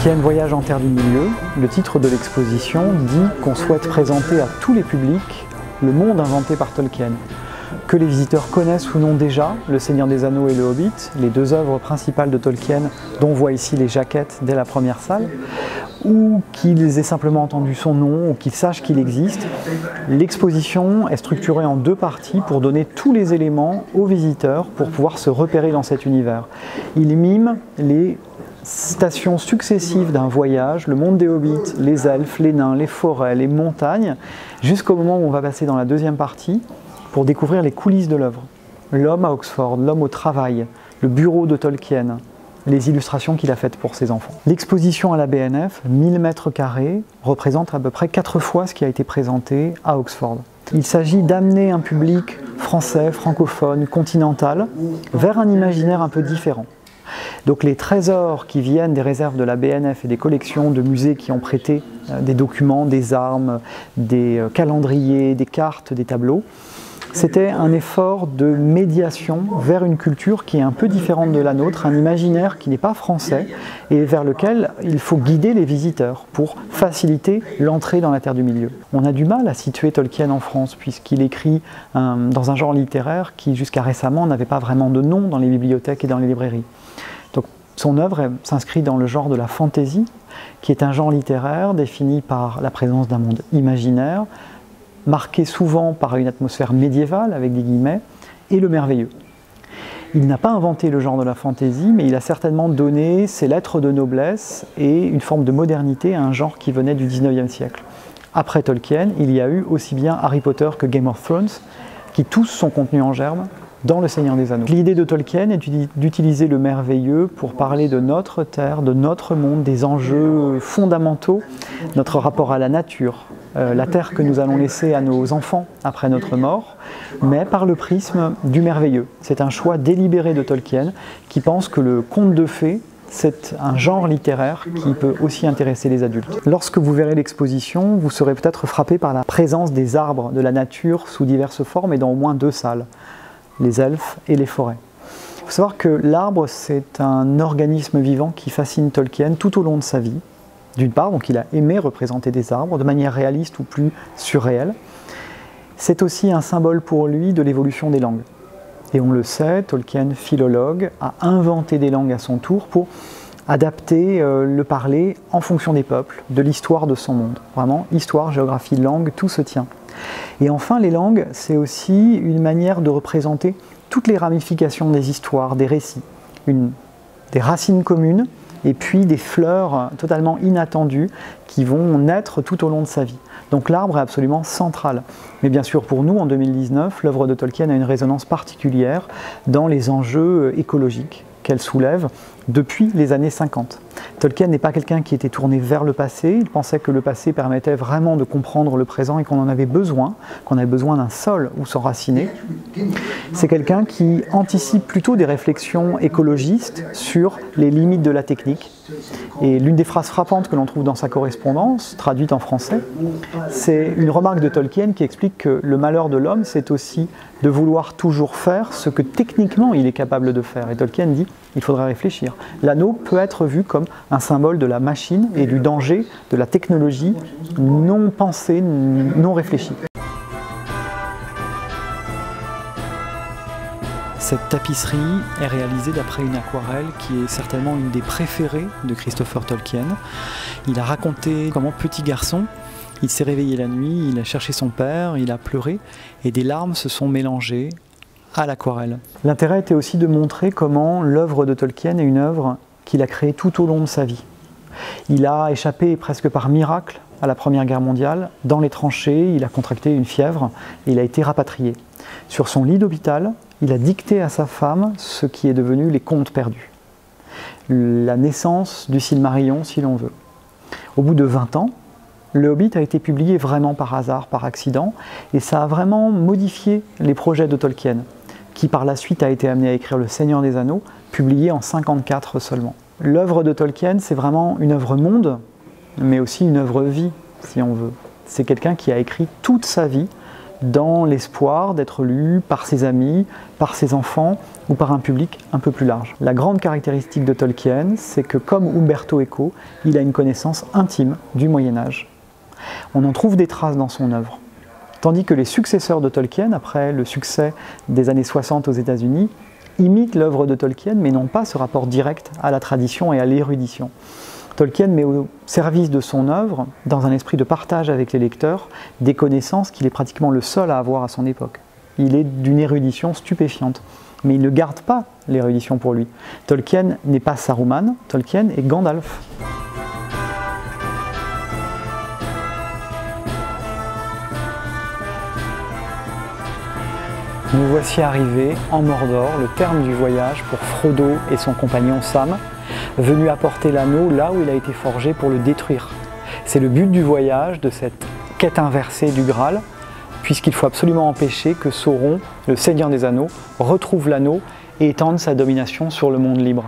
Tolkien voyage en Terre du Milieu. Le titre de l'exposition dit qu'on souhaite présenter à tous les publics le monde inventé par Tolkien. Que les visiteurs connaissent ou non déjà Le Seigneur des Anneaux et Le Hobbit, les deux œuvres principales de Tolkien dont on voit ici les jaquettes dès la première salle, ou qu'ils aient simplement entendu son nom, ou qu'ils sachent qu'il existe. L'exposition est structurée en deux parties pour donner tous les éléments aux visiteurs pour pouvoir se repérer dans cet univers. Il mime les stations successives d'un voyage, le monde des hobbits, les elfes, les nains, les forêts, les montagnes, jusqu'au moment où on va passer dans la deuxième partie pour découvrir les coulisses de l'œuvre. L'homme à Oxford, l'homme au travail, le bureau de Tolkien, les illustrations qu'il a faites pour ses enfants. L'exposition à la BNF, 1000 mètres carrés, représente à peu près 4 fois ce qui a été présenté à Oxford. Il s'agit d'amener un public français, francophone, continental, vers un imaginaire un peu différent. Donc les trésors qui viennent des réserves de la BNF et des collections de musées qui ont prêté des documents, des armes, des calendriers, des cartes, des tableaux, c'était un effort de médiation vers une culture qui est un peu différente de la nôtre, un imaginaire qui n'est pas français et vers lequel il faut guider les visiteurs pour faciliter l'entrée dans la Terre du Milieu. On a du mal à situer Tolkien en France puisqu'il écrit dans un genre littéraire qui jusqu'à récemment n'avait pas vraiment de nom dans les bibliothèques et dans les librairies. Donc son œuvre s'inscrit dans le genre de la fantasy, qui est un genre littéraire défini par la présence d'un monde imaginaire, marqué souvent par une atmosphère médiévale, avec des guillemets, et le merveilleux. Il n'a pas inventé le genre de la fantaisie, mais il a certainement donné ses lettres de noblesse et une forme de modernité à un genre qui venait du 19e siècle. Après Tolkien, il y a eu aussi bien Harry Potter que Game of Thrones, qui tous sont contenus en germe dans Le Seigneur des Anneaux. L'idée de Tolkien est d'utiliser le merveilleux pour parler de notre terre, de notre monde, des enjeux fondamentaux, notre rapport à la nature, la terre que nous allons laisser à nos enfants après notre mort, mais par le prisme du merveilleux. C'est un choix délibéré de Tolkien qui pense que le conte de fées, c'est un genre littéraire qui peut aussi intéresser les adultes. Lorsque vous verrez l'exposition, vous serez peut-être frappé par la présence des arbres, de la nature sous diverses formes et dans au moins 2 salles, les elfes et les forêts. Il faut savoir que l'arbre, c'est un organisme vivant qui fascine Tolkien tout au long de sa vie. D'une part, donc il a aimé représenter des arbres de manière réaliste ou plus surréelle. C'est aussi un symbole pour lui de l'évolution des langues. Et on le sait, Tolkien, philologue, a inventé des langues à son tour pour adapter le parler en fonction des peuples, de l'histoire de son monde. Vraiment, histoire, géographie, langue, tout se tient. Et enfin, les langues, c'est aussi une manière de représenter toutes les ramifications des histoires, des récits, des racines communes, et puis des fleurs totalement inattendues qui vont naître tout au long de sa vie. Donc l'arbre est absolument central. Mais bien sûr, pour nous, en 2019, l'œuvre de Tolkien a une résonance particulière dans les enjeux écologiques qu'elle soulève depuis les années 50. Tolkien n'est pas quelqu'un qui était tourné vers le passé, il pensait que le passé permettait vraiment de comprendre le présent et qu'on en avait besoin, qu'on avait besoin d'un sol où s'enraciner. C'est quelqu'un qui anticipe plutôt des réflexions écologistes sur les limites de la technique. Et l'une des phrases frappantes que l'on trouve dans sa correspondance, traduite en français, c'est une remarque de Tolkien qui explique que le malheur de l'homme, c'est aussi de vouloir toujours faire ce que techniquement il est capable de faire. Et Tolkien dit, il faudra réfléchir. L'anneau peut être vu comme un symbole de la machine et du danger de la technologie non pensée, non réfléchie. Cette tapisserie est réalisée d'après une aquarelle qui est certainement une des préférées de Christopher Tolkien. Il a raconté comment petit garçon, il s'est réveillé la nuit, il a cherché son père, il a pleuré et des larmes se sont mélangées à l'aquarelle. L'intérêt était aussi de montrer comment l'œuvre de Tolkien est une œuvre qu'il a créée tout au long de sa vie. Il a échappé presque par miracle à la Première Guerre mondiale. Dans les tranchées, il a contracté une fièvre et il a été rapatrié. Sur son lit d'hôpital, il a dicté à sa femme ce qui est devenu les Contes perdus. La naissance du Silmarillion, si l'on veut. Au bout de 20 ans, Le Hobbit a été publié vraiment par hasard, par accident, et ça a vraiment modifié les projets de Tolkien, qui par la suite a été amené à écrire Le Seigneur des Anneaux, publié en 1954 seulement. L'œuvre de Tolkien, c'est vraiment une œuvre monde, mais aussi une œuvre vie, si on veut. C'est quelqu'un qui a écrit toute sa vie dans l'espoir d'être lu par ses amis, par ses enfants ou par un public un peu plus large. La grande caractéristique de Tolkien, c'est que comme Umberto Eco, il a une connaissance intime du Moyen-Âge. On en trouve des traces dans son œuvre. Tandis que les successeurs de Tolkien, après le succès des années 60 aux États-Unis, imitent l'œuvre de Tolkien mais n'ont pas ce rapport direct à la tradition et à l'érudition. Tolkien met au service de son œuvre, dans un esprit de partage avec les lecteurs, des connaissances qu'il est pratiquement le seul à avoir à son époque. Il est d'une érudition stupéfiante, mais il ne garde pas l'érudition pour lui. Tolkien n'est pas Saruman, Tolkien est Gandalf. Nous voici arrivés en Mordor, le terme du voyage pour Frodo et son compagnon Sam, venus apporter l'anneau là où il a été forgé pour le détruire. C'est le but du voyage, de cette quête inversée du Graal, puisqu'il faut absolument empêcher que Sauron, le Seigneur des Anneaux, retrouve l'anneau et étende sa domination sur le monde libre.